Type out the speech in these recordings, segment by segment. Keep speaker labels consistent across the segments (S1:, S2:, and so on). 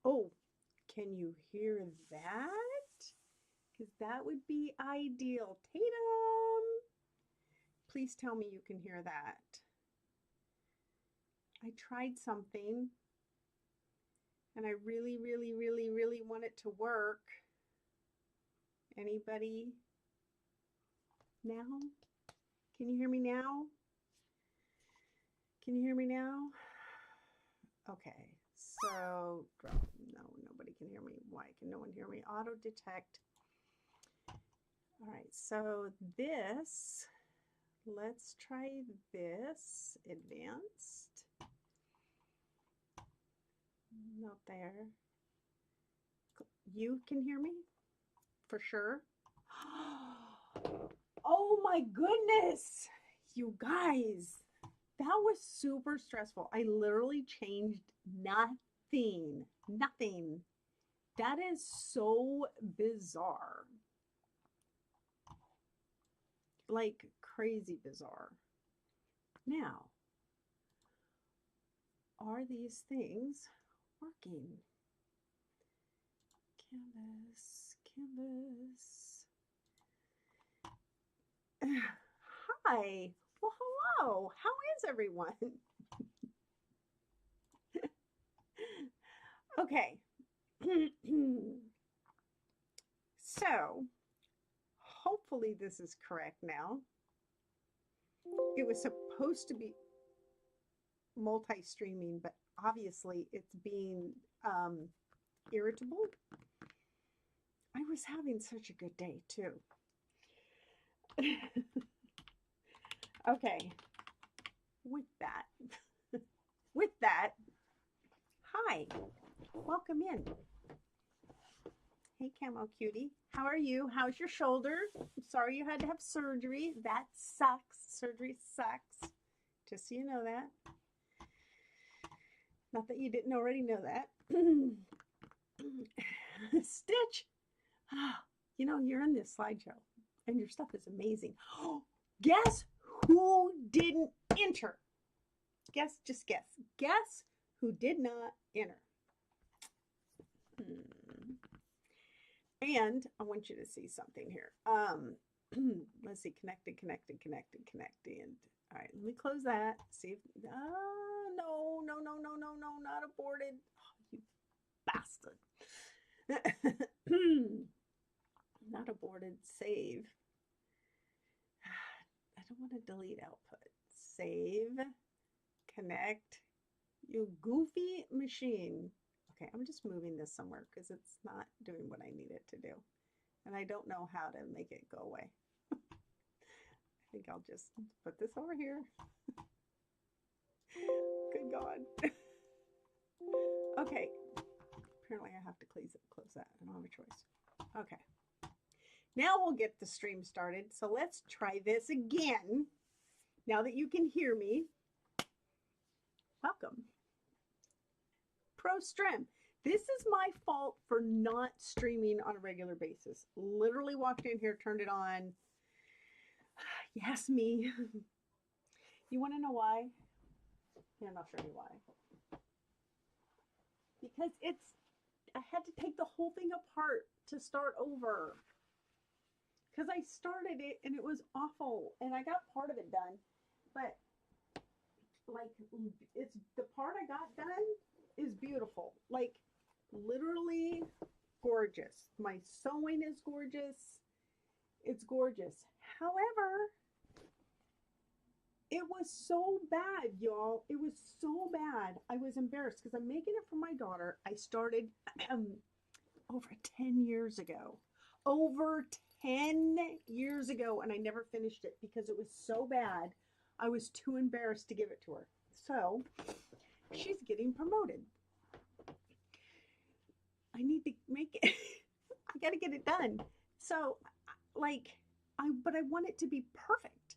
S1: Oh, can you hear that? Because that would be ideal. Tatum, please tell me you can hear that. I tried something and I really, really, really, really want it to work. Anybody? Now? Can you hear me now? Can you hear me now? Okay, so no, nobody can hear me. Why can no one hear me? Auto detect. All right, so this, let's try this. Advanced. Not there. You can hear me? For sure. Oh my goodness! You guys, that was super stressful. I literally changed nothing. Nothing. That is so bizarre. Like crazy bizarre. Now, are these things working? Canvas, canvas. Hi. Well, hello. How is everyone? Okay. So, hopefully this is correct now. It was supposed to be multi-streaming, but obviously it's being irritable. I was having such a good day too. Okay, with that, with that, hi, welcome in. Hey, Camo Cutie, how are you? How's your shoulder? I'm sorry you had to have surgery. That sucks. Surgery sucks. Just so you know that. Not that you didn't already know that. Stitch, you know, you're in this slideshow and your stuff is amazing. Guess who didn't enter? Guess, just guess. Guess who did not enter? And I want you to see something here. Let's see, connected, connected, connected, connected. All right, let me close that. See if, no, no, no, no, no, no, not aborted. Oh, you bastard. Not aborted, save. I don't want to delete output. Save, connect, you goofy machine. Okay, I'm just moving this somewhere because it's not doing what I need it to do. And I don't know how to make it go away. I think I'll just put this over here. Good God. Okay. Apparently I have to close that. I don't have a choice. Okay. Now we'll get the stream started. So let's try this again. Now that you can hear me. Welcome. Pro Stream. This is my fault for not streaming on a regular basis. Literally walked in here, turned it on. Yes, me. You want to know why? Here, I'll show you why. Because I had to take the whole thing apart to start over. Because I started it and it was awful. And I got part of it done. But, like, it's the part I got done is beautiful. Like, literally gorgeous. My sewing is gorgeous. It's gorgeous. However, it was so bad, y'all. It was so bad. I was embarrassed because I'm making it for my daughter. I started over 10 years ago. Over 10 years ago, and I never finished it because it was so bad. I was too embarrassed to give it to her. So, she's getting promoted. I need to make it. I got to get it done. So, like, but I want it to be perfect.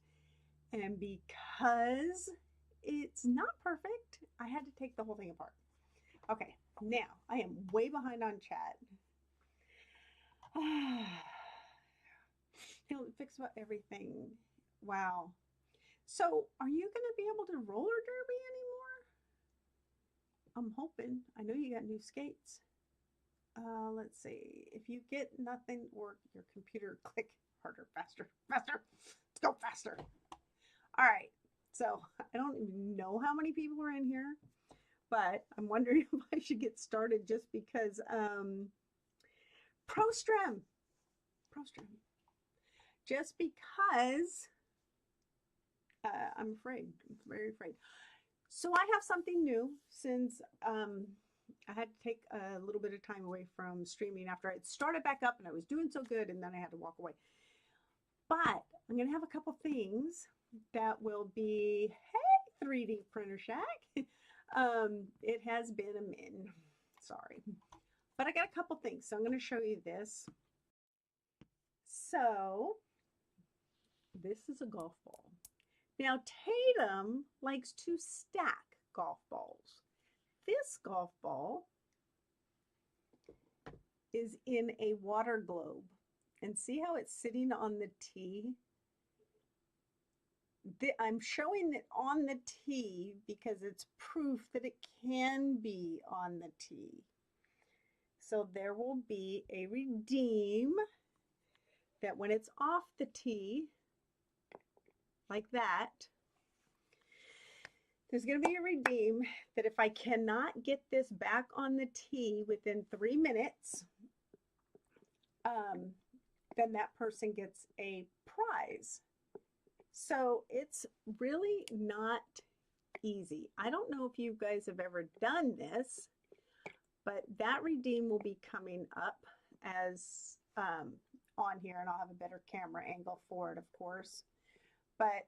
S1: And because it's not perfect, I had to take the whole thing apart. Okay, now I am way behind on chat. He'll fix about everything. Wow. So, are you going to be able to roller derby anymore? I'm hoping. I know you got new skates. Let's see. If you get nothing or your computer, click harder, faster, faster. Let's go faster. All right. So I don't even know how many people are in here, but I'm wondering if I should get started just because Prostrum. Just because I'm afraid. I'm very afraid. So I have something new since I had to take a little bit of time away from streaming after I started back up and I was doing so good, and then I had to walk away. But I'm going to have a couple things that will be, hey, 3D Printer Shack. It has been a min. Sorry. But I got a couple things, so I'm going to show you this. So this is a golf ball. Now, Tatum likes to stack golf balls. This golf ball is in a water globe. And see how it's sitting on the tee? I'm showing it on the tee because it's proof that it can be on the tee. So there will be a redeem that when it's off the tee, like that, there's going to be a redeem that if I cannot get this back on the tee within 3 minutes, then that person gets a prize. So it's really not easy. I don't know if you guys have ever done this, but that redeem will be coming up as on here, and I'll have a better camera angle for it, of course. But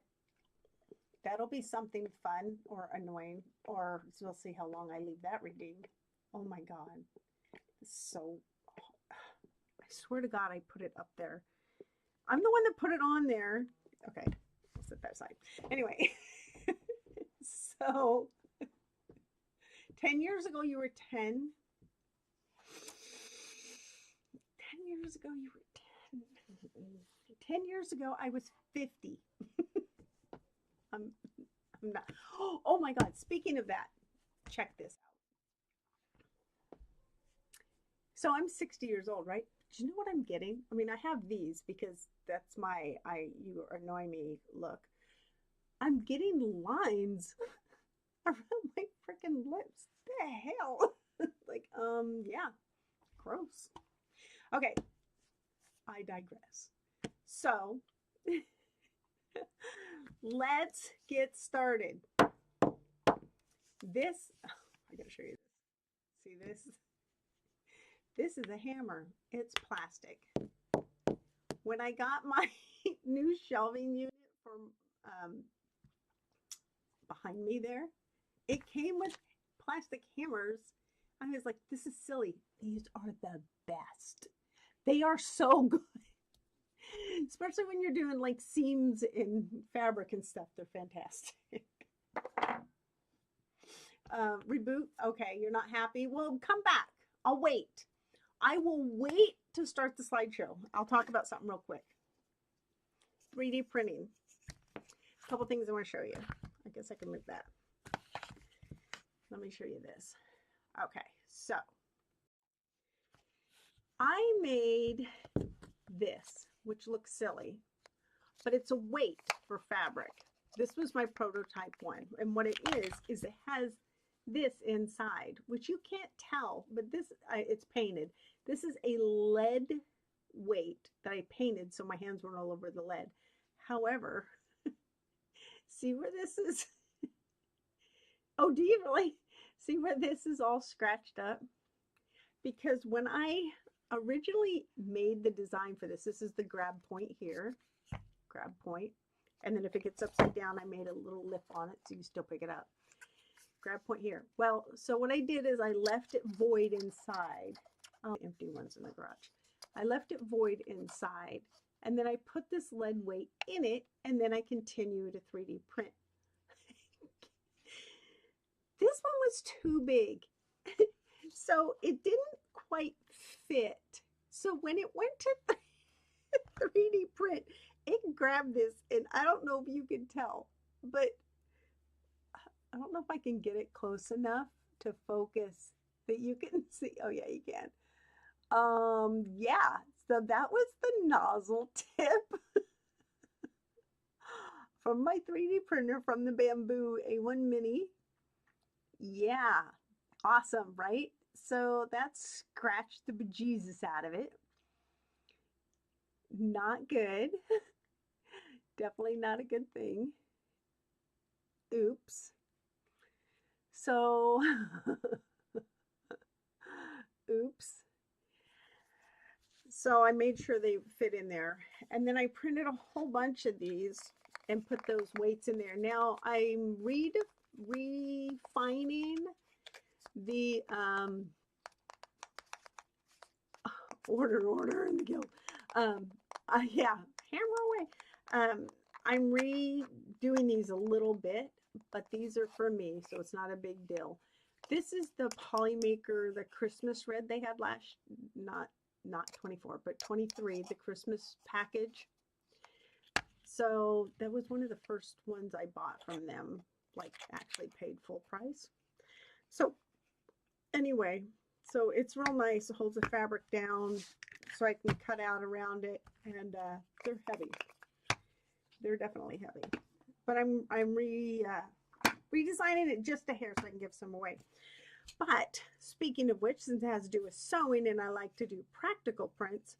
S1: that'll be something fun or annoying, or we'll see how long I leave that redeemed. Oh my God. So, I swear to God, I put it up there. I'm the one that put it on there. Okay, I'll set that aside. Anyway, so 10 years ago, you were 10. 10 years ago, you were 10. 10 years ago, I was 50. I'm not. Oh my God. Speaking of that, check this out. So I'm 60 years old, right? Do you know what I'm getting? I mean, I have these because that's my you annoy me look. I'm getting lines around my freaking lips. The hell? Like, yeah. Gross. Okay. I digress. So let's get started. This, I gotta show you this. See this? This is a hammer. It's plastic. When I got my new shelving unit from behind me there, it came with plastic hammers. I was like, this is silly. These are the best. They are so good. Especially when you're doing like seams in fabric and stuff. They're fantastic. Reboot. Okay, you're not happy? Well, come back. I'll wait. I will wait to start the slideshow. I'll talk about something real quick. 3D printing. A couple things I want to show you. I guess I can move that. Let me show you this. Okay, so I made this, which looks silly, but it's a weight for fabric. This was my prototype one, and what it is it has this inside, which you can't tell, but this it's painted. This is a lead weight that I painted so my hands weren't all over the lead. However, see where this is? Oh, do you really? See where this is all scratched up? Because when I originally made the design for this, this is the grab point here, grab point. And then if it gets upside down, I made a little lip on it so you still pick it up. Grab point here. Well, so what I did is I left it void inside. Empty ones in the garage. I left it void inside, and then I put this lead weight in it, and then I continue to 3D print. This one was too big, so it didn't quite fit. So when it went to 3D print, it grabbed this, and I don't know if you can tell, but I don't know if I can get it close enough to focus that you can see. Oh yeah, you can. Yeah, so that was the nozzle tip from my 3D printer from the Bamboo A1 Mini. Yeah, awesome, right? So that scratched the bejesus out of it. Not good. Definitely not a good thing. Oops. So, oops. So I made sure they fit in there. And then I printed a whole bunch of these and put those weights in there. Now I'm refining the order in the guild. Yeah, hammer away. I'm redoing these a little bit, but these are for me, so it's not a big deal. This is the Polymaker, the Christmas red they had last, not 24, but 23, the Christmas package. So that was one of the first ones I bought from them, like actually paid full price. So anyway, so it's real nice. It holds the fabric down so I can cut out around it, and they're heavy. They're definitely heavy. But I'm redesigning it just a hair so I can give some away. But speaking of which, since it has to do with sewing and I like to do practical prints,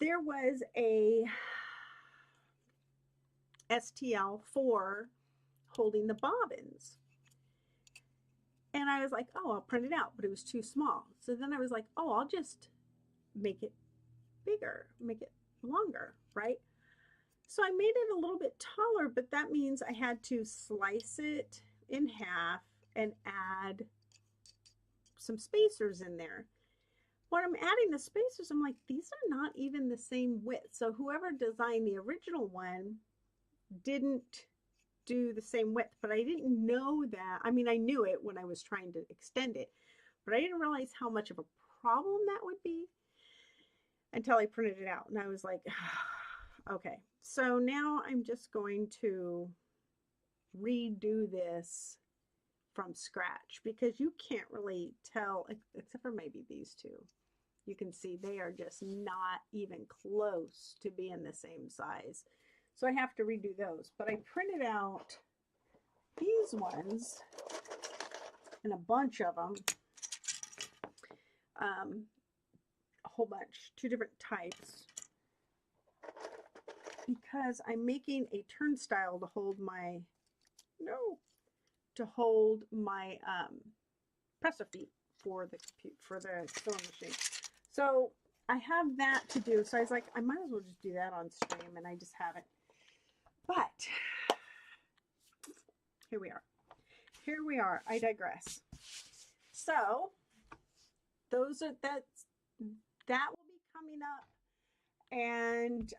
S1: there was a STL for holding the bobbins. And I was like, oh, I'll print it out, but it was too small. So then I was like, oh, I'll just make it bigger, make it longer, right? So I made it a little bit taller, but that means I had to slice it in half and add some spacers in there. When I'm adding the spacers, I'm like, these are not even the same width. So whoever designed the original one didn't do the same width, but I didn't know that. I mean, I knew it when I was trying to extend it, but I didn't realize how much of a problem that would be until I printed it out. And I was like, okay. So now I'm just going to redo this from scratch because you can't really tell, except for maybe these two. You can see they are just not even close to being the same size. So I have to redo those. But I printed out these ones and a bunch of them. A whole bunch, 2 different types. Because I'm making a turnstile to hold my, presser feet for the sewing machine. So I have that to do. So I was like, I might as well just do that on stream, and I just haven't. But here we are. Here we are. I digress. So that will be coming up, and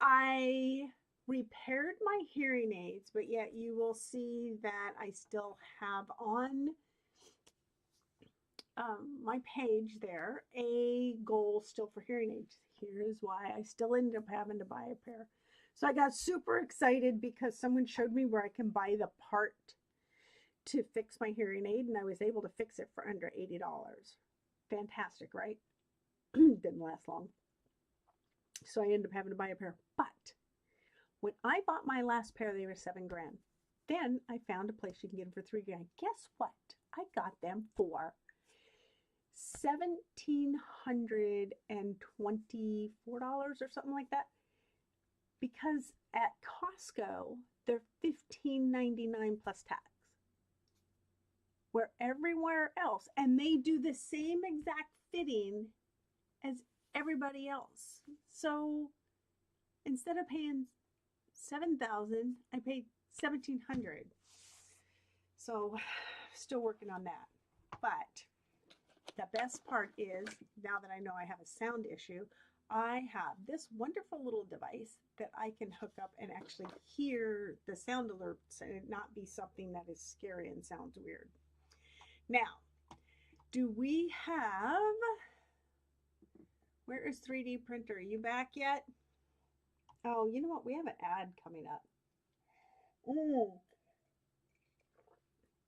S1: I repaired my hearing aids, but yet you will see that I still have on my page there a goal still for hearing aids. Here's why I still ended up having to buy a pair. So I got super excited because someone showed me where I can buy the part to fix my hearing aid, and I was able to fix it for under $80. Fantastic, right? Didn't last long. So I ended up having to buy a pair. But when I bought my last pair, they were $7 grand. Then I found a place you can get them for $3 grand. Guess what? I got them for $1,724 or something like that. Because at Costco, they're $15.99 plus tax. Where everywhere else, and they do the same exact fitting as everybody else. So instead of paying $7,000, I paid $1,700. So still working on that. But the best part is, now that I know I have a sound issue, I have this wonderful little device that I can hook up and actually hear the sound alerts and it not be something that is scary and sounds weird. Now, do we have, where is 3D printer? Are you back yet? Oh, you know what? We have an ad coming up.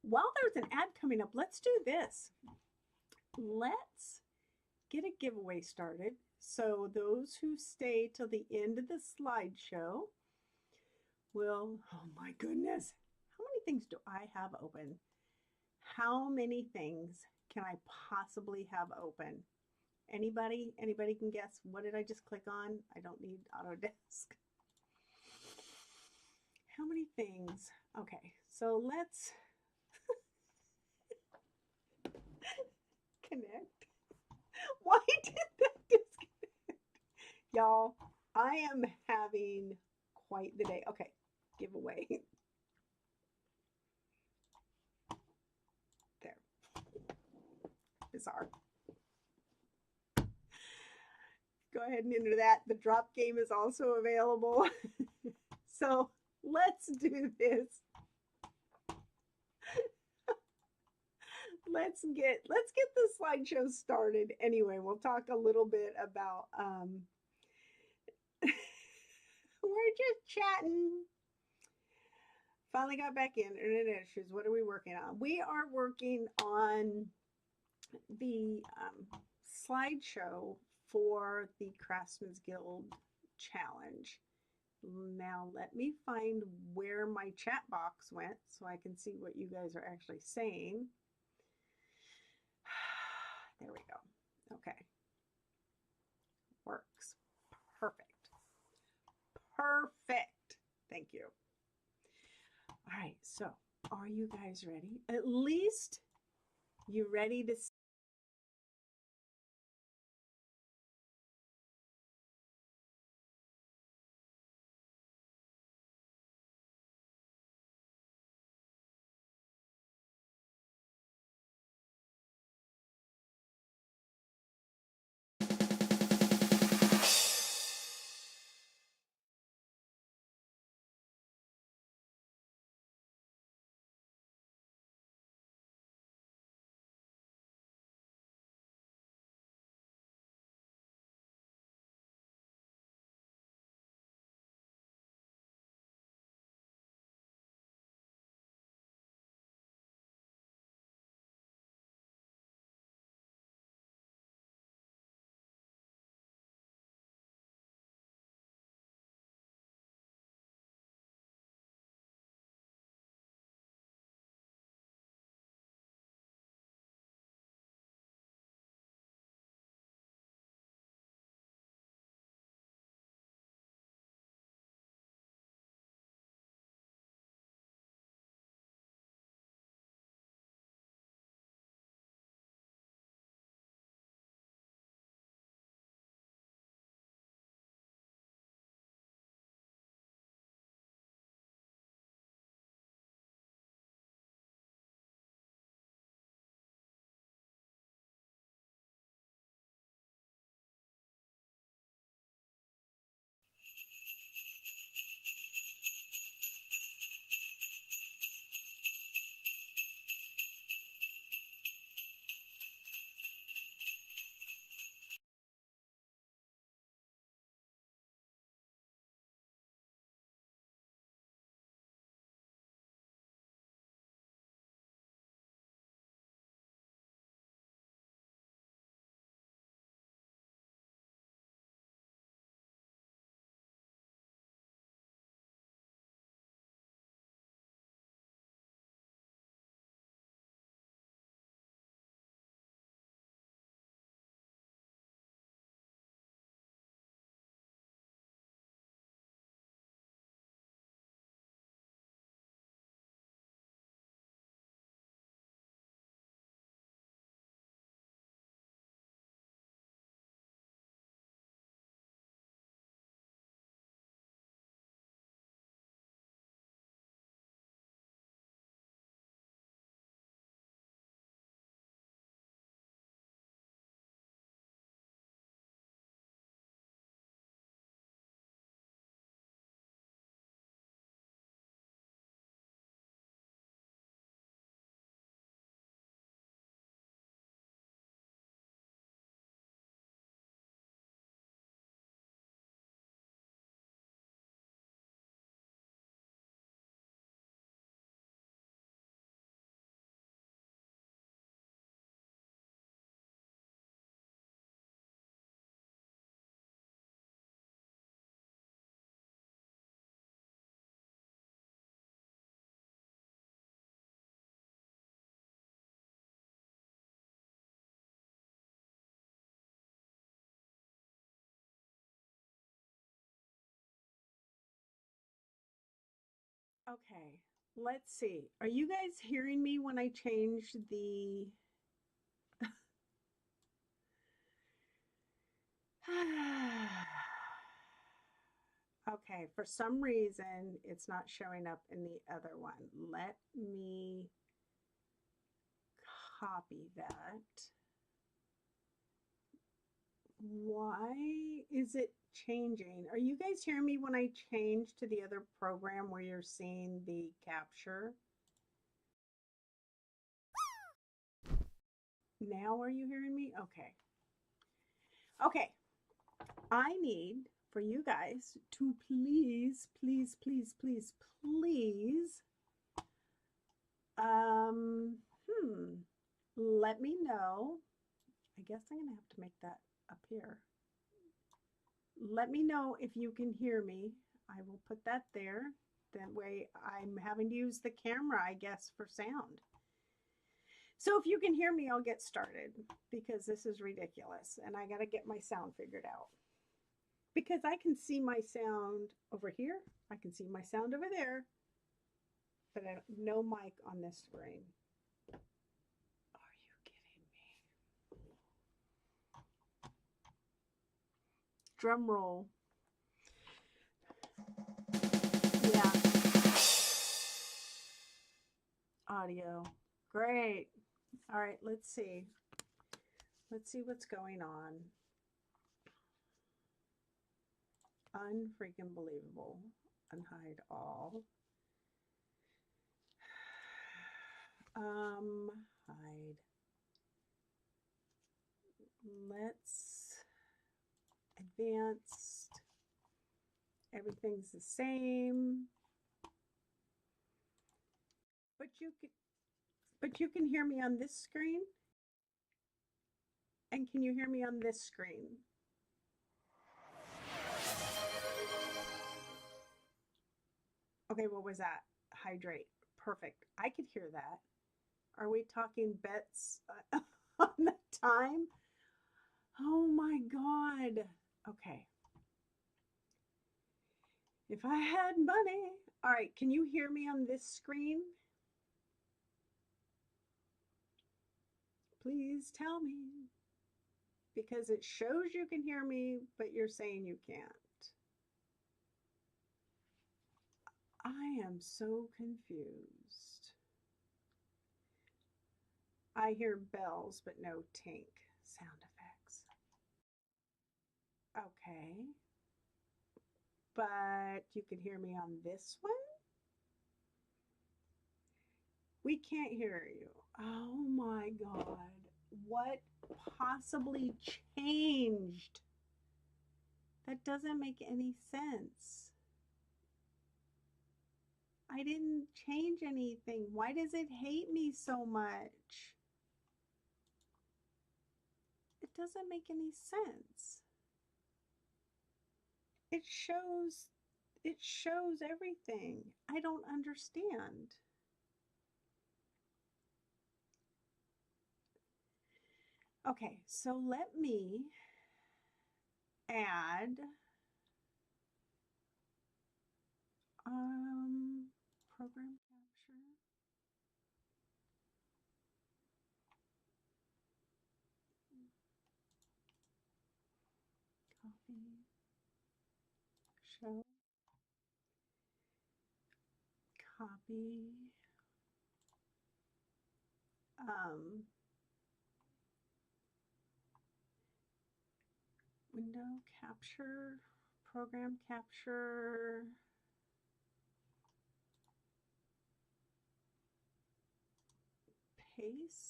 S1: while there's an ad coming up, let's do this. Let's get a giveaway started. So those who stay till the end of the slideshow will, oh my goodness, how many things do I have open? How many things can I possibly have open? Anybody can guess? What did I just click on? I don't need Autodesk. How many things? Okay, so let's connect. Why did that disconnect? Y'all, I am having quite the day. Okay, giveaway. There. Bizarre. Go ahead and enter that. The drop game is also available. So let's do this. Let's get the slideshow started. Anyway, we'll talk a little bit about we're just chatting. Finally got back in. Internet issues. What are we working on? We are working on the slideshow for the Craftsmen's Guild challenge. Now let me find where my chat box went so I can see what you guys are actually saying. There we go. Okay. Works. Perfect. Perfect. Thank you. All right, so are you guys ready? At least you ready to Okay, let's see. Are you guys hearing me when I change the... Okay, for some reason, it's not showing up in the other one. Let me copy that. Why is it changing? Are you guys hearing me when I change to the other program where you're seeing the capture? Now are you hearing me? Okay. Okay. I need for you guys to please, please, please, please, please, let me know. I guess I'm going to have to make that up here. Let me know if you can hear me. I will put that there. That way I'm having to use the camera, I guess, for sound. So if you can hear me, I'll get started because this is ridiculous and I got to get my sound figured out. Because I can see my sound over here. I can see my sound over there. But I no mic on this screen. Are you kidding me? Drum roll. Yeah. Audio. Great. All right, let's see. Let's see what's going on. Unfreaking believable. Unhide all. Hide. Let's advanced. Everything's the same. But you can hear me on this screen? And can you hear me on this screen? Okay, what was that? Hydrate. Perfect. I could hear that. Are we talking bets on the time? Oh my God. Okay. If I had money. All right, can you hear me on this screen? Please tell me. Because it shows you can hear me, but you're saying you can't. I am so confused. I hear bells, but no tink sound effects. Okay. But you can hear me on this one? We can't hear you. Oh my God. What possibly changed? That doesn't make any sense. I didn't change anything. Why does it hate me so much? It doesn't make any sense. It shows everything. I don't understand. Okay, so let me add program capture. Copy. Show. Copy. Window capture, program capture. Paste.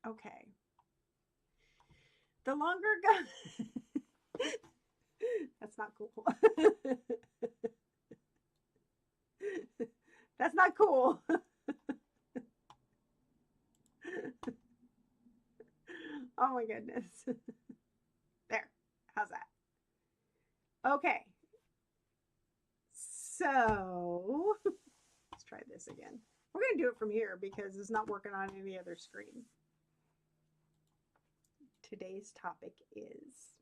S1: Okay. The longer go. That's not cool. That's not cool. Oh my goodness. There. How's that? Okay. So let's try this again. We're going to do it from here because it's not working on any other screen. Today's topic is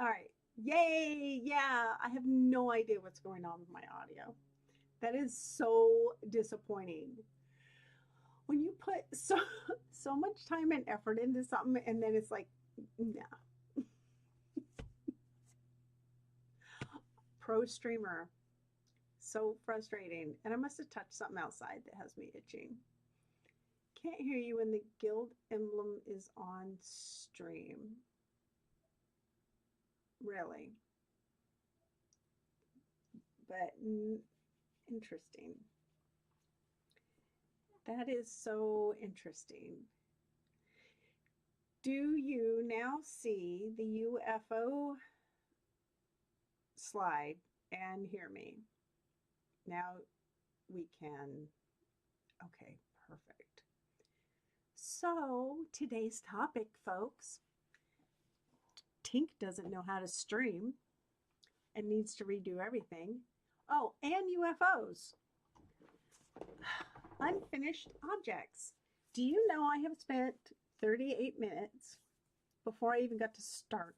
S1: All right. Yay. Yeah. I have no idea what's going on with my audio. That is so disappointing. When you put so much time and effort into something and then it's like, nah. Pro streamer. So frustrating. And I must have touched something outside that has me itching. Can't hear you when the guild emblem is on stream. Really. But interesting. That is so interesting. Do you now see the UFO slide and hear me? Now we can. Okay, perfect. So today's topic, folks, Tink doesn't know how to stream and needs to redo everything. Oh, and UFOs. Unfinished objects. Do you know I have spent 38 minutes before I even got to start?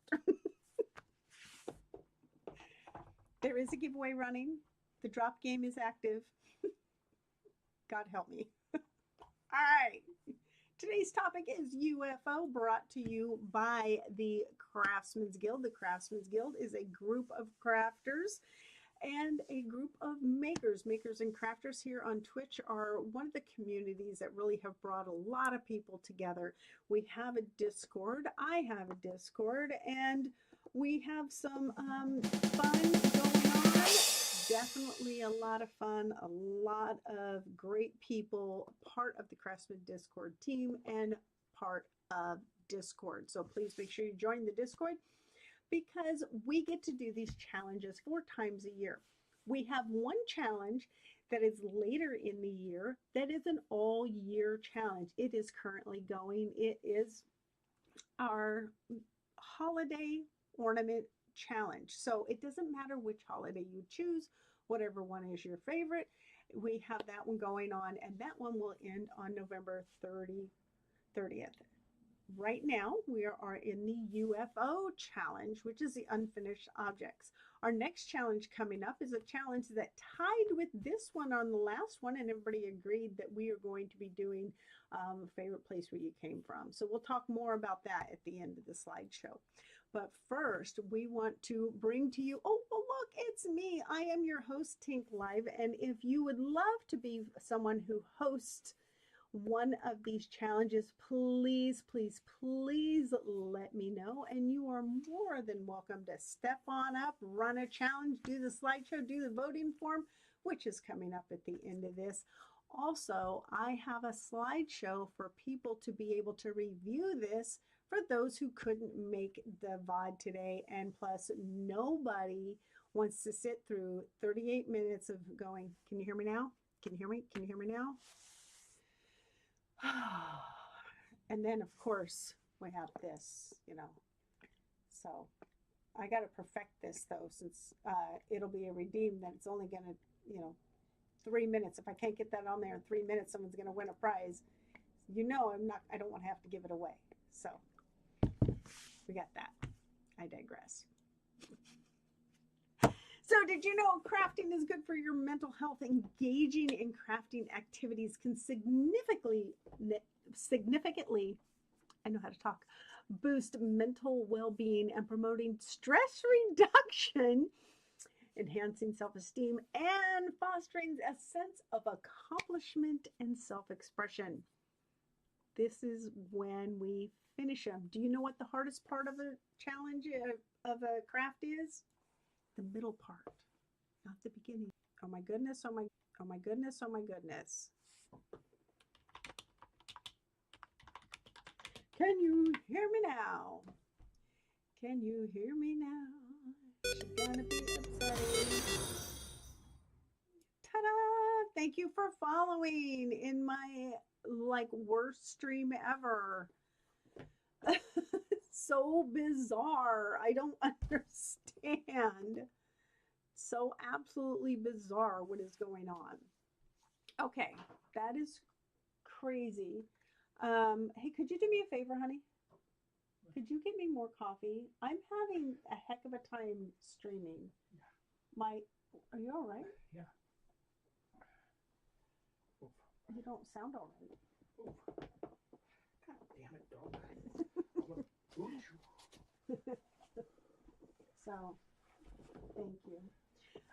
S1: There is a giveaway running. The drop game is active. God help me. All right. Today's topic is UFO, brought to you by the Craftsmen's Guild. The Craftsmen's Guild is a group of crafters and a group of makers. Makers and crafters here on Twitch are one of the communities that really have brought a lot of people together. We have a Discord. I have a Discord, and we have some fun going on. Definitely a lot of fun, a lot of great people, part of the Craftsman Discord team and part of Discord. So please make sure you join the Discord, because we get to do these challenges 4 times a year. We have one challenge that is later in the year that is an all-year challenge. It is currently going. It is our holiday ornament challenge. So it doesn't matter which holiday you choose, whatever one is your favorite. We have that one going on, and that one will end on November 30th. Right now, we are in the UFO challenge, which is the unfinished objects. Our next challenge coming up is a challenge that tied with this one on the last one, and everybody agreed that we are going to be doing favorite place where you came from. So we'll talk more about that at the end of the slideshow. But first, we want to bring to you, oh, look, it's me. I am your host, Tink Live, and if you would love to be someone who hosts one of these challenges, please, please, please let me know. And you are more than welcome to step on up, run a challenge, do the slideshow, do the voting form, which is coming up at the end of this. Also, I have a slideshow for people to be able to review this for those who couldn't make the VOD today. And plus, nobody wants to sit through 38 minutes of going, can you hear me now? Can you hear me? Can you hear me now? And then, of course, we have this, So I got to perfect this, though, since it'll be a redeem, then it's only going to, 3 minutes. If I can't get that on there in 3 minutes, someone's going to win a prize. I don't want to have to give it away. So we got that. I digress. So did you know crafting is good for your mental health? Engaging in crafting activities can significantly, I know how to talk, boost mental well-being and promoting stress reduction, enhancing self-esteem, and fostering a sense of accomplishment and self-expression. This is when we finish them. Do you know what the hardest part of a challenge of a craft is? The middle part, not the beginning. Oh my goodness, oh my goodness, oh my goodness. Can you hear me now? Can you hear me now? She's gonna be upsetting. Ta-da! Thank you for following in my worst stream ever. So bizarre. I don't understand. So absolutely bizarre what is going on. Okay, that is crazy. Hey, could you do me a favor, honey? Could you get me more coffee? I'm having a heck of a time streaming. My, are you all right?
S2: Yeah.
S1: You don't sound all right.
S2: God damn it, dog. I'm gonna boot you.
S1: So, thank you.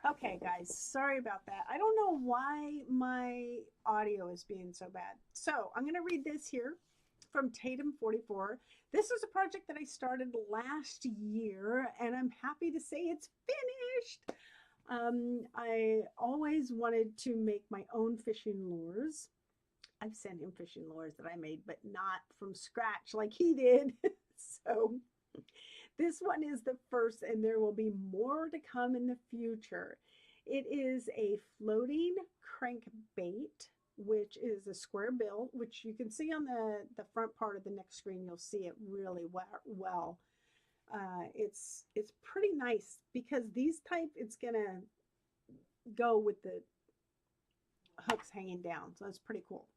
S1: Okay, guys, sorry about that. I don't know why my audio is being so bad. So, I'm going to read this here from Tatum 44. This is a project that I started last year, and I'm happy to say it's finished. I always wanted to make my own fishing lures. I've sent him fishing lures that I made, but not from scratch like he did. So this one is the first, and there will be more to come in the future. It is a floating crankbait, which is a square bill, which you can see on the front part of the next screen. You'll see it really well. It's pretty nice because these type, it's gonna go with the hooks hanging down, so that's pretty cool.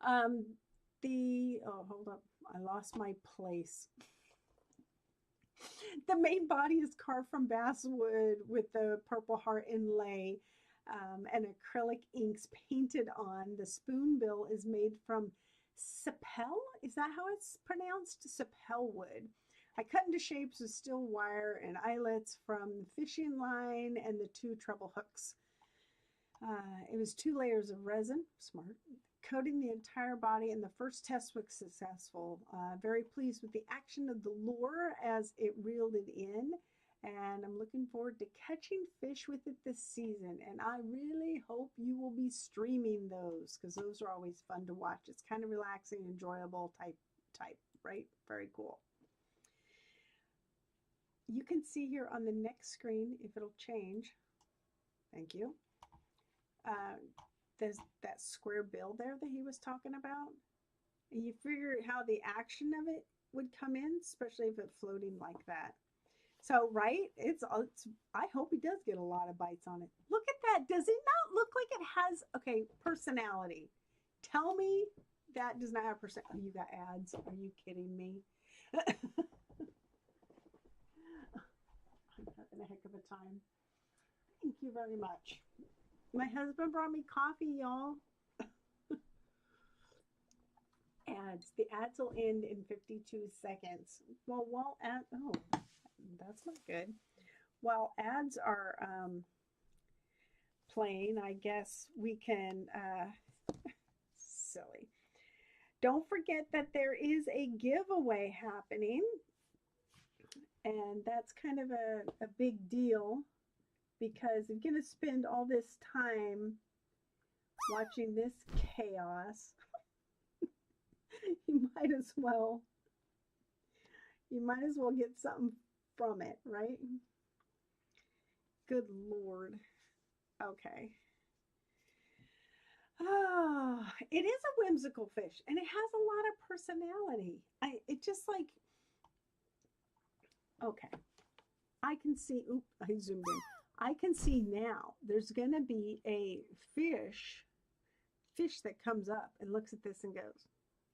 S1: Hold up, I lost my place. The main body is carved from basswood with the Purple Heart inlay and acrylic inks painted on. The spoon bill is made from sapel. Is that how it's pronounced? Sapel wood. I cut into shapes with steel wire and eyelets from the fishing line and the 2 treble hooks. It was 2 layers of resin, smart, coating the entire body, and the first test was successful. Very pleased with the action of the lure as it reeled it in, and I'm looking forward to catching fish with it this season, and I really hope you will be streaming those because those are always fun to watch. It's kind of relaxing, enjoyable type, right? Very cool. You can see here on the next screen, if it'll change, thank you, there's that square bill there that he was talking about. And you figure how the action of it would come in, especially if it's floating like that. So, right, it's I hope he does get a lot of bites on it. Look at that. Does it not look like it has, okay, personality? Tell me that does not have personality. Oh, you got ads. Are you kidding me? I'm having a heck of a time. Thank you very much. My husband brought me coffee, y'all. Ads. The ads will end in 52 seconds. Well, oh, that's not good. While ads are playing, I guess we can, silly. Don't forget that there is a giveaway happening. And that's kind of a big deal because if you're going to spend all this time watching this chaos, you might as well get something from it, right? Good Lord. Okay. Oh, it is a whimsical fish and it has a lot of personality. It just like, okay. I can see, I zoomed in. I can see now there's going to be a fish that comes up and looks at this and goes,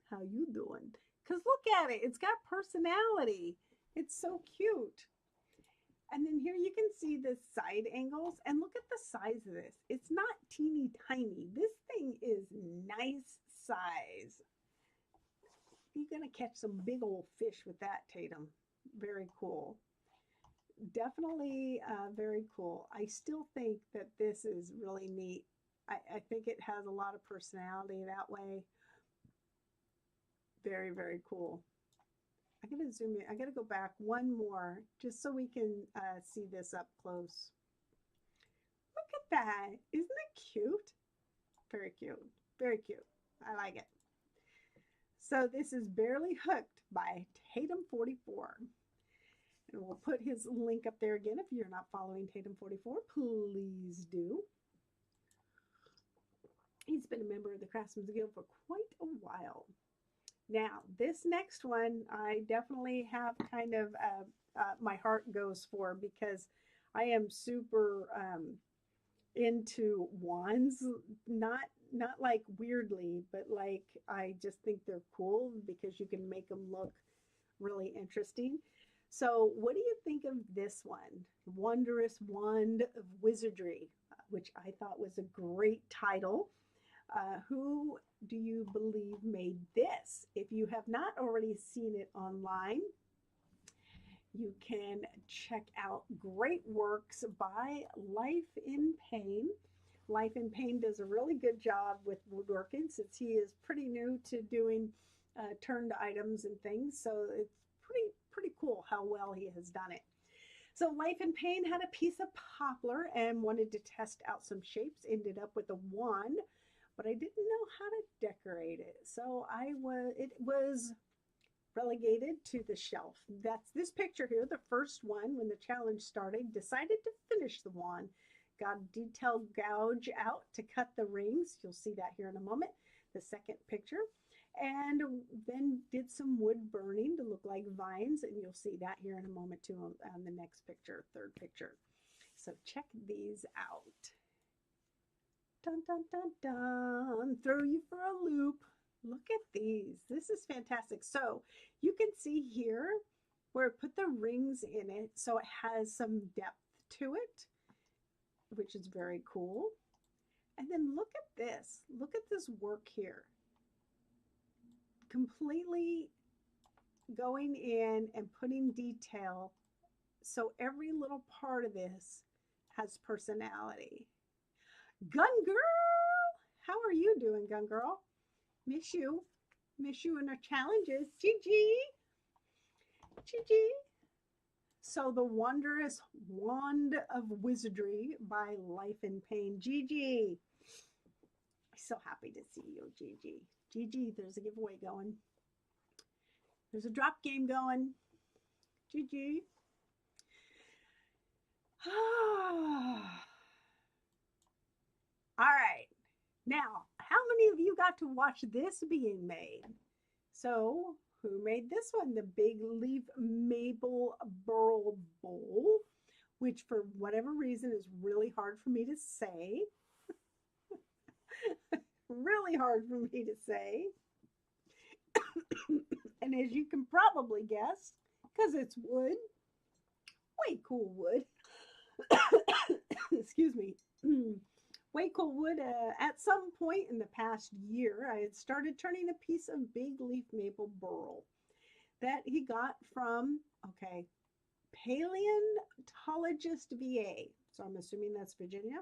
S1: how you doing? Because look at it. It's got personality. It's so cute. And then here you can see the side angles. And look at the size of this. It's not teeny tiny. This thing is nice size. You're going to catch some big old fish with that, Tatum. Very cool. Definitely very cool. I still think that this is really neat. I think it has a lot of personality that way. Very, very cool. I gotta zoom in. I gotta go back one more just so we can see this up close. Look at that. Isn't it cute? Very cute. Very cute. I like it. So this is Barely Hooked by Tatum 44. And we'll put his link up there again. If you're not following Tatum 44, please do. He's been a member of the Craftsmen Guild for quite a while. Now, this next one, I definitely have kind of my heart goes for because I am super into wands. Not like weirdly, but like I just think they're cool because you can make them look really interesting. So, what do you think of this one? Wondrous Wand of Wizardry, which I thought was a great title. Who do you believe made this? If you have not already seen it online, you can check out great works by Life in Pain. Life in Pain does a really good job with woodworking since he is pretty new to doing turned items and things. So it's pretty cool how well he has done it. So Life in Pain had a piece of poplar and wanted to test out some shapes. Ended up with a wand, but I didn't know how to decorate it. So it was relegated to the shelf. That's this picture here, the first one when the challenge started, decided to finish the wand. Got a detailed gouge out to cut the rings. You'll see that here in a moment. The second picture. And then did some wood burning to look like vines, and you'll see that here in a moment too on the next picture, third picture. So check these out. Dun, dun, dun, dun. Throw you for a loop. Look at these. This is fantastic. So you can see here where it put the rings in it, so it has some depth to it, which is very cool. And then look at this. Look at this work here. Completely going in and putting detail so every little part of this has personality. Gun Girl, how are you doing, Gun Girl? Miss you in our challenges. Gigi. So the Wondrous Wand of Wizardry by Life in Pain. Gigi, I'm so happy to see you, Gigi. Gigi, there's a giveaway going. There's a drop game going. Gigi. All right. Now, how many of you got to watch this being made? So, who made this one? The Big Leaf Maple Burl Bowl, which for whatever reason is really hard for me to say. Really hard for me to say. And as you can probably guess, because it's wood, way cool wood. Excuse me. Way cool wood. At some point in the past year, I had started turning a piece of big leaf maple burl that he got from, okay, Paleontologist VA. So I'm assuming that's Virginia.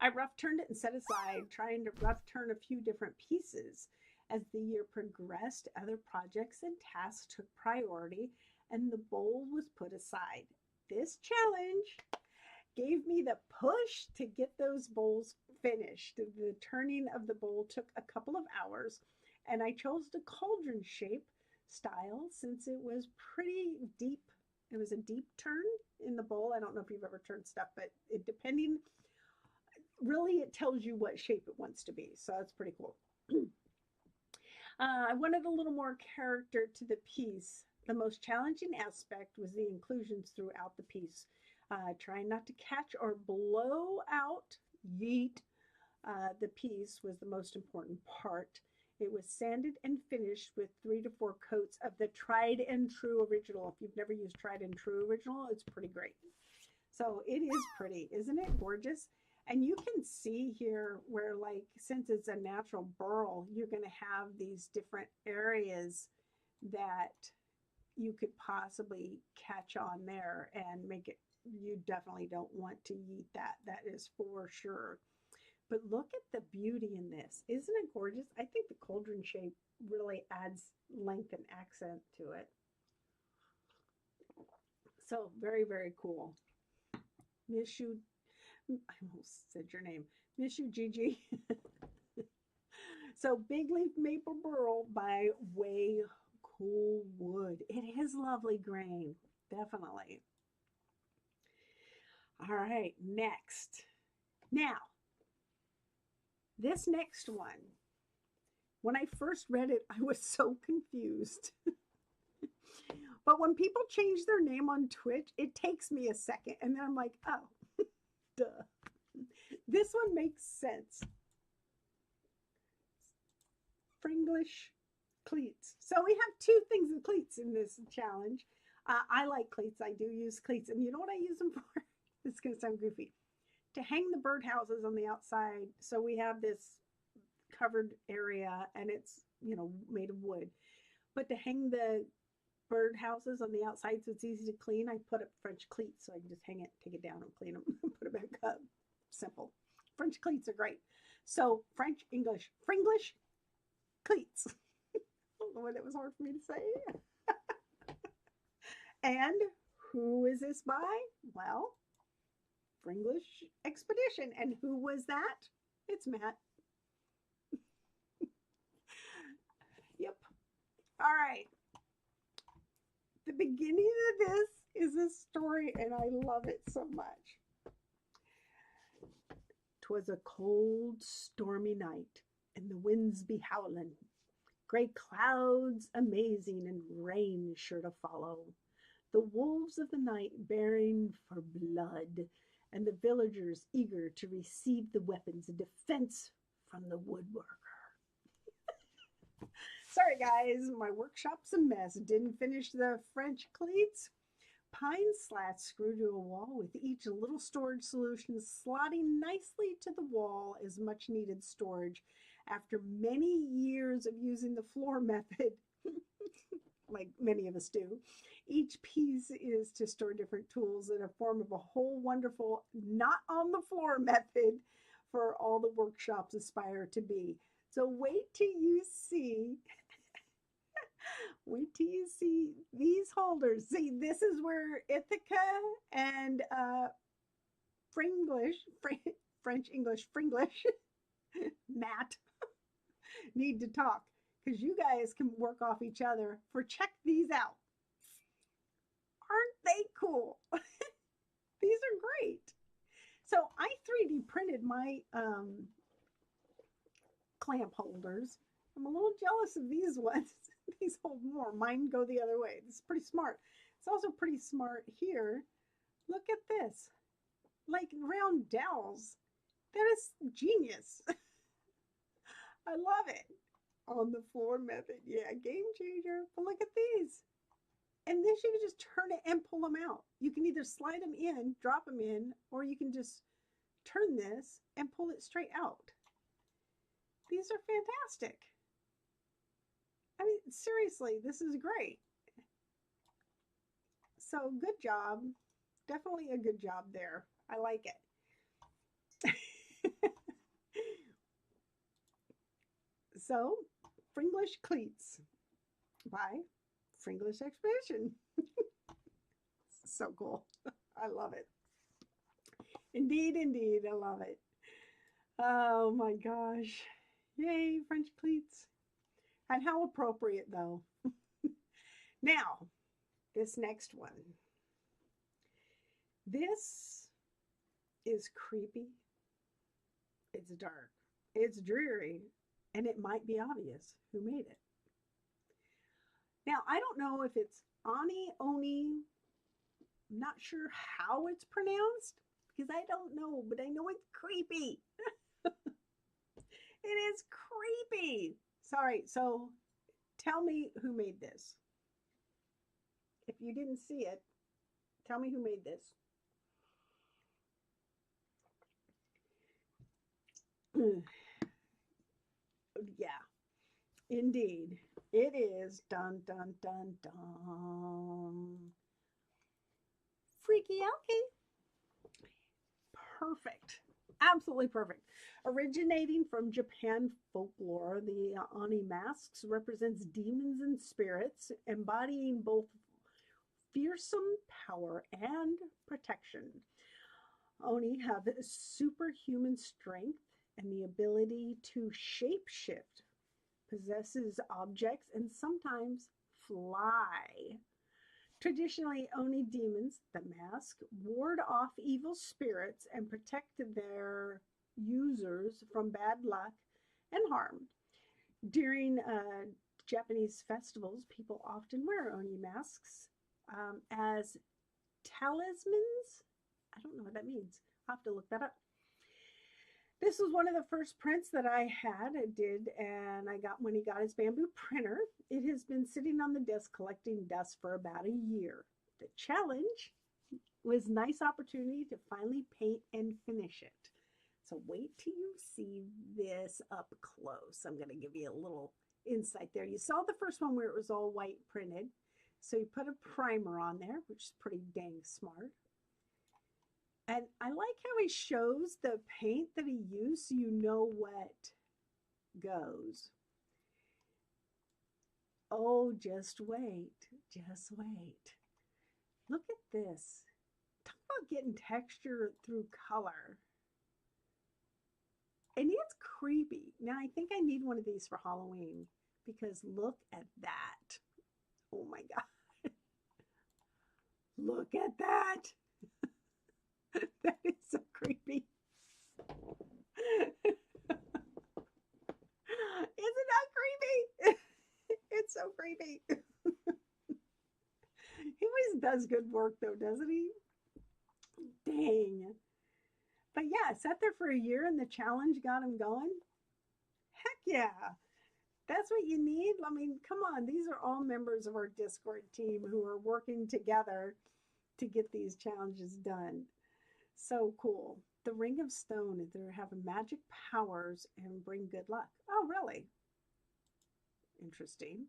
S1: I rough turned it and set aside, trying to rough turn a few different pieces. As the year progressed, other projects and tasks took priority, and the bowl was put aside. This challenge gave me the push to get those bowls finished. The turning of the bowl took a couple of hours, and I chose the cauldron shape style since it was pretty deep. It was a deep turn in the bowl. I don't know if you've ever turned stuff, but really it tells you what shape it wants to be. So that's pretty cool. I wanted a little more character to the piece. The most challenging aspect was the inclusions throughout the piece. Trying not to catch or blow out, yeet, the piece was the most important part. It was sanded and finished with 3 to 4 coats of the tried and true original. If you've never used tried and true original, it's pretty great. So it is pretty, isn't it gorgeous? And you can see here where, like, since it's a natural burl, you're going to have these different areas that you could possibly catch on there and make it. You definitely don't want to yeet that. That is for sure. But look at the beauty in this. Isn't it gorgeous? I think the cauldron shape really adds length and accent to it. So very, very cool. Miss you. I almost said your name. Miss you, Gigi. So Big Leaf Maple Burl by Way Cool Wood. It is lovely grain. Definitely. All right, next. Now, this next one, when I first read it, I was so confused. But when people change their name on Twitch, it takes me a second. And then I'm like, oh, duh. This one makes sense. Fringlish cleats. So we have two things of cleats in this challenge. I like cleats. I do use cleats. And you know what I use them for? This is going to sound goofy. To hang the birdhouses on the outside. So we have this covered area and it's, made of wood. But to hang the birdhouses on the outside so it's easy to clean, I put up French cleats so I can just hang it, take it down and clean them, put it back up. Simple. French cleats are great. So French, English, Fringlish cleats. I don't know what it was hard for me to say. And who is this by? Well, Fringlish Expedition. And who was that? It's Matt. Yep. All right. The beginning of this is a story, and I love it so much. 'Twas a cold, stormy night, and the winds be howling, gray clouds amazing, and rain sure to follow. The wolves of the night bearing for blood, and the villagers eager to receive the weapons of defense from the woodworker. Sorry guys, my workshop's a mess. Didn't finish the French cleats. Pine slats screwed to a wall with each little storage solution slotting nicely to the wall as much needed storage. After many years of using the floor method, like many of us do, each piece is to store different tools in a form of a whole wonderful, not on the floor method for all the workshops aspire to be. So wait till you see these holders. See, this is where Ithaca and French English, Fringlish, Matt need to talk because you guys can work off each other for check these out. Aren't they cool? These are great. So I 3D printed my clamp holders. I'm a little jealous of these ones. These hold more. Mine go the other way. This is pretty smart. It's also pretty smart here. Look at this. Like round dowels. That is genius. I love it. On the floor method. Yeah, game changer. But look at these. And this you can just turn it and pull them out. You can either slide them in, drop them in, or you can just turn this and pull it straight out. These are fantastic. I mean, seriously, this is great. So good job. Definitely a good job there. I like it. So, Fringlish Cleats by Fringlish Expedition. So cool. I love it. Indeed, indeed, I love it. Oh my gosh. Yay, French cleats. And how appropriate, though. Now, this next one. This is creepy. It's dark. It's dreary. And it might be obvious who made it. Now, I don't know if it's Ani, Oni. I'm not sure how it's pronounced because I don't know, but I know it's creepy. It is creepy. Sorry, so tell me who made this. If you didn't see it, tell me who made this. Yeah, indeed. It is dun dun dun dun. Freaky Alki. Perfect. Absolutely perfect. Originating from Japan folklore, the Ani masks represents demons and spirits, embodying both fearsome power and protection. Oni have superhuman strength and the ability to shapeshift, possesses objects, and sometimes fly. Traditionally, Oni demons, the mask, ward off evil spirits and protect their users from bad luck and harm. During Japanese festivals, people often wear Oni masks as talismans. I don't know what that means. I'll have to look that up. This was one of the first prints that I did, and I got when he got his bamboo printer. It has been sitting on the desk collecting dust for about a year. The challenge was a nice opportunity to finally paint and finish it. So wait till you see this up close. I'm going to give you a little insight there. You saw the first one where it was all white printed. So you put a primer on there, which is pretty dang smart. And I like how he shows the paint that he used so you know what goes. Oh, just wait. Just wait. Look at this. Talk about getting texture through color. And it's creepy. Now, I think I need one of these for Halloween because look at that. Oh my God. Look at that. That is so creepy. Isn't that creepy? It's so creepy. He always does good work though, doesn't he? Dang. But yeah, sat there for a year and the challenge got him going. Heck yeah. That's what you need. I mean, come on. These are all members of our Discord team who are working together to get these challenges done. So cool. The Ring of Stone, they have magic powers and bring good luck. Oh, really? Interesting.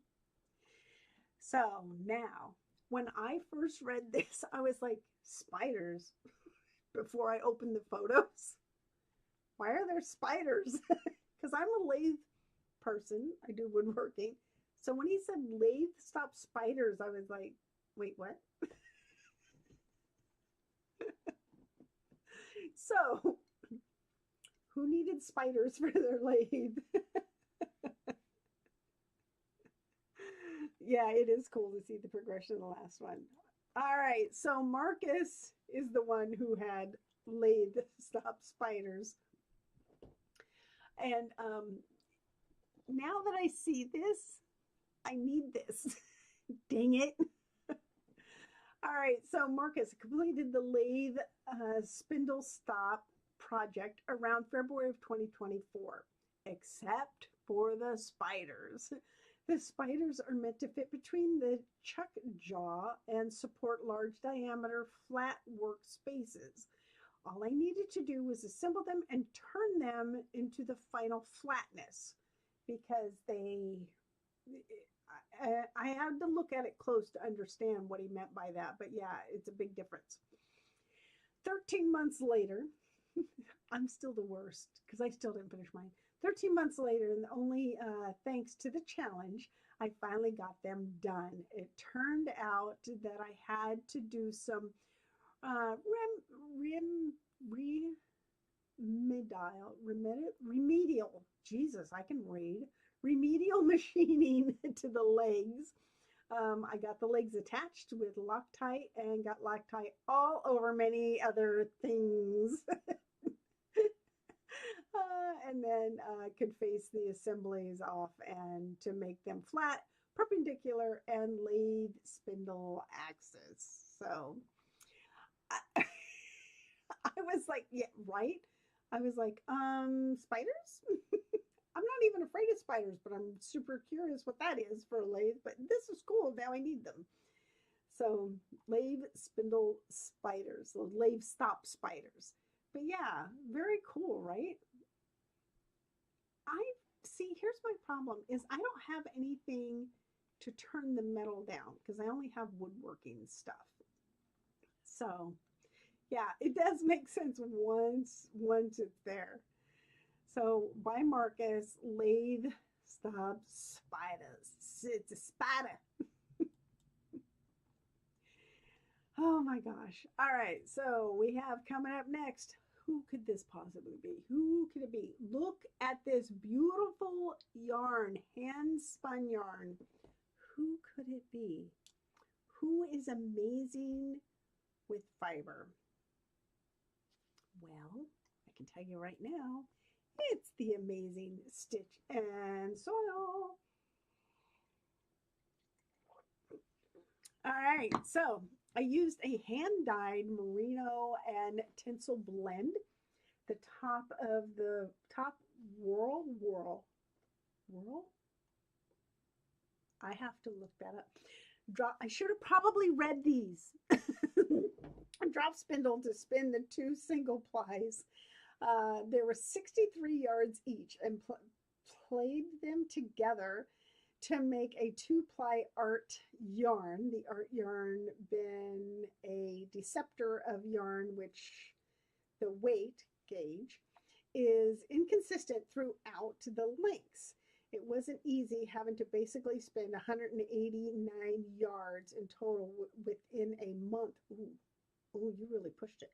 S1: So now, when I first read this, I was like, spiders? Before I opened the photos? Why are there spiders? Because I'm a lathe person. I do woodworking. So when he said lathe stop spiders, I was like, wait, what? So, who needed spiders for their lathe? Yeah, it is cool to see the progression of the last one. All right, so Marcus is the one who had lathe stop spiders. And now that I see this, I need this. Dang it. All right, so Marcus completed the lathe spindle stop project around February of 2024, except for the spiders. The spiders are meant to fit between the chuck jaw and support large diameter flat work spaces. All I needed to do was assemble them and turn them into the final flatness because I had to look at it close to understand what he meant by that. But yeah, it's a big difference. 13 months later, I'm still the worst because I still didn't finish mine. 13 months later, and only thanks to the challenge, I finally got them done. It turned out that I had to do some remedial, Jesus, I can read, remedial machining to the legs. I got the legs attached with Loctite and got Loctite all over many other things. And then could face the assemblies off and to make them flat, perpendicular, and lathe spindle axis. So I, I was like, yeah, right? I was like, spiders? I'm not even afraid of spiders, but I'm super curious what that is for a lathe. But this is cool. Now I need them. So lathe spindle spiders, so lathe stop spiders. But yeah, very cool, right? I see, here's my problem is I don't have anything to turn the metal down because I only have woodworking stuff. So yeah, it does make sense once it's there. So by Marcus, lathe stop spiders. It's a spider. Oh my gosh. All right, so we have coming up next. Who could this possibly be? Who could it be? Look at this beautiful yarn, hand spun yarn. Who could it be? Who is amazing with fiber? Well, I can tell you right now, it's the amazing Stitch and Soil. All right, so I used a hand-dyed merino and tinsel blend the top of the top whirl. I have to look that up. I should have probably read these. Drop spindle to spin the 2 single plies. There were 63 yards each, and played them together to make a 2-ply art yarn. The art yarn been a deceptor of yarn, which the weight gauge is inconsistent throughout the lengths. It wasn't easy having to basically spend 189 yards in total within a month. Ooh, you really pushed it.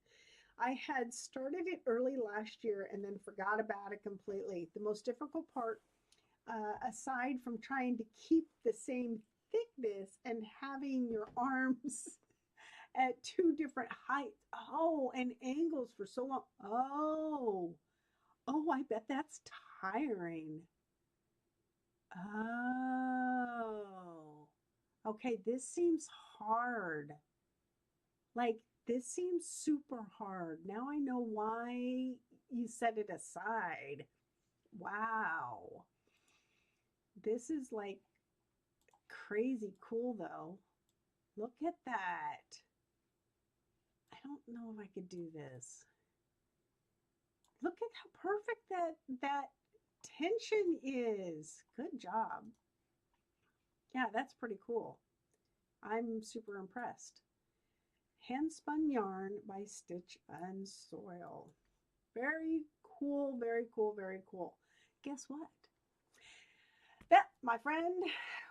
S1: I had started it early last year and then forgot about it completely. The most difficult part, aside from trying to keep the same thickness and having your arms at 2 different heights, and angles for so long. I bet that's tiring. Okay, this seems hard. Like, this seems super hard. Now I know why you set it aside. Wow. This is like crazy cool though. Look at that. I don't know if I could do this. Look at how perfect that tension is. Good job. Yeah, that's pretty cool. I'm super impressed. Hand spun yarn by Stitch and Soil. Very cool, very cool, very cool. Guess what? That, my friend,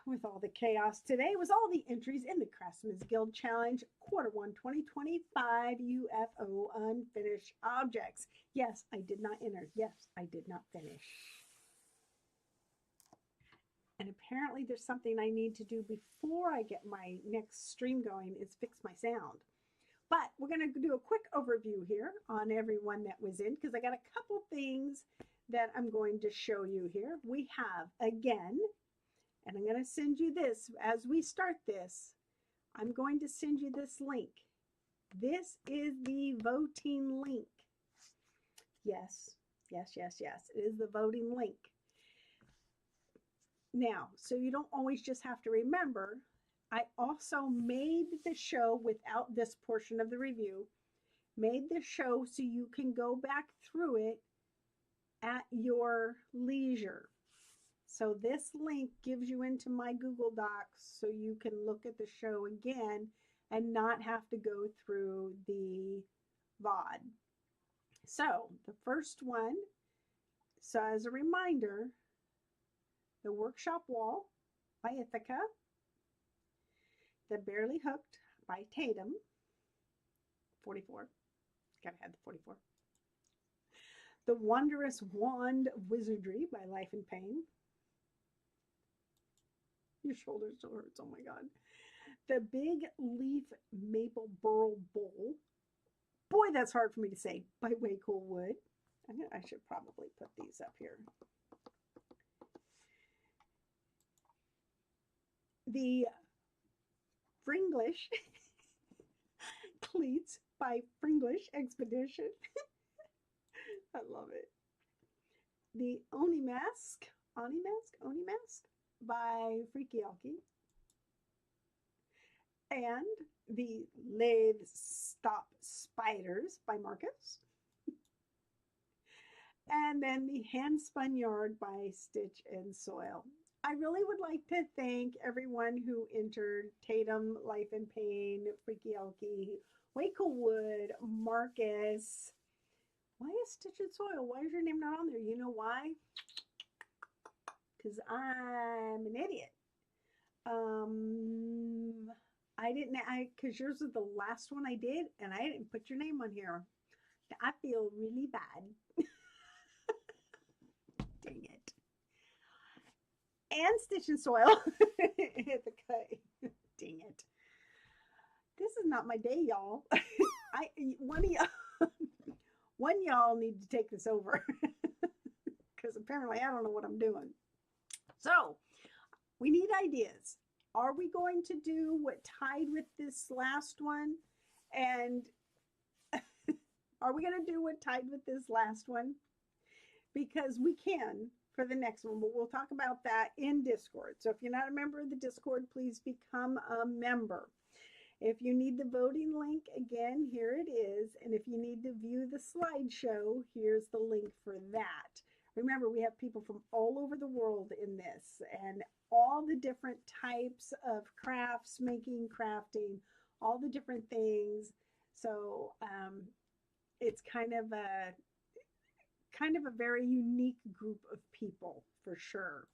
S1: with all the chaos today, was all the entries in the Craftsmen's Guild Challenge Quarter 1 2025 UFO Unfinished Objects. Yes, I did not enter. Yes, I did not finish. And apparently there's something I need to do before I get my next stream going is fix my sound. But we're going to do a quick overview here on everyone that was in, because I got a couple things that I'm going to show you here. We have, again, and I'm going to send you this as we start this. I'm going to send you this link. This is the voting link. Yes. It is the voting link. Now, so you don't always just have to remember, I also made the show without this portion of the review, made the show so you can go back through it at your leisure. So this link gives you into my Google Docs so you can look at the show again and not have to go through the VOD. So the first one, so as a reminder, the Workshop Wall by Ithaca, the Barely Hooked by Tatum, 44, gotta have the 44. The Wondrous Wand Wizardry by Life and Pain. Your shoulders still hurts, oh my God. The Big Leaf Maple Burl Bowl. Boy, that's hard for me to say, by Way Cool Wood. I should probably put these up here. The Fringlish Cleats by Fringlish Expedition. I love it. The Oni Mask by Freaky Elkie. And the Lathe Stop Spiders by Marcus. And then the Hand Spun Yard by Stitch and Soil. I really would like to thank everyone who entered: Tatum, Life and Pain, Freaky Elkie, Way Cool Wood, Marcus. Why is Stitch and Soil? Why is your name not on there? You know why? Because I'm an idiot. Because yours was the last one I did, and I didn't put your name on here. I feel really bad. Dang it. And Stitch and Soil. Hit the cut. Dang it. This is not my day, y'all. One y'all need to take this over. Because apparently I don't know what I'm doing. So, we need ideas. Are we going to do what tied with this last one? And Are we going to do what tied with this last one? Because we can for the next one, but we'll talk about that in Discord. So if you're not a member of the Discord, please become a member. If you need the voting link, again, here it is. And if you need to view the slideshow, here's the link for that. Remember, we have people from all over the world in this, and all the different types of crafts, making, crafting, all the different things. So it's kind of a very unique group of people for sure.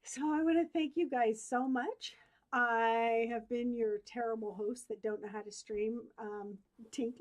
S1: So I want to thank you guys so much. I have been your terrible host that don't know how to stream, Tink.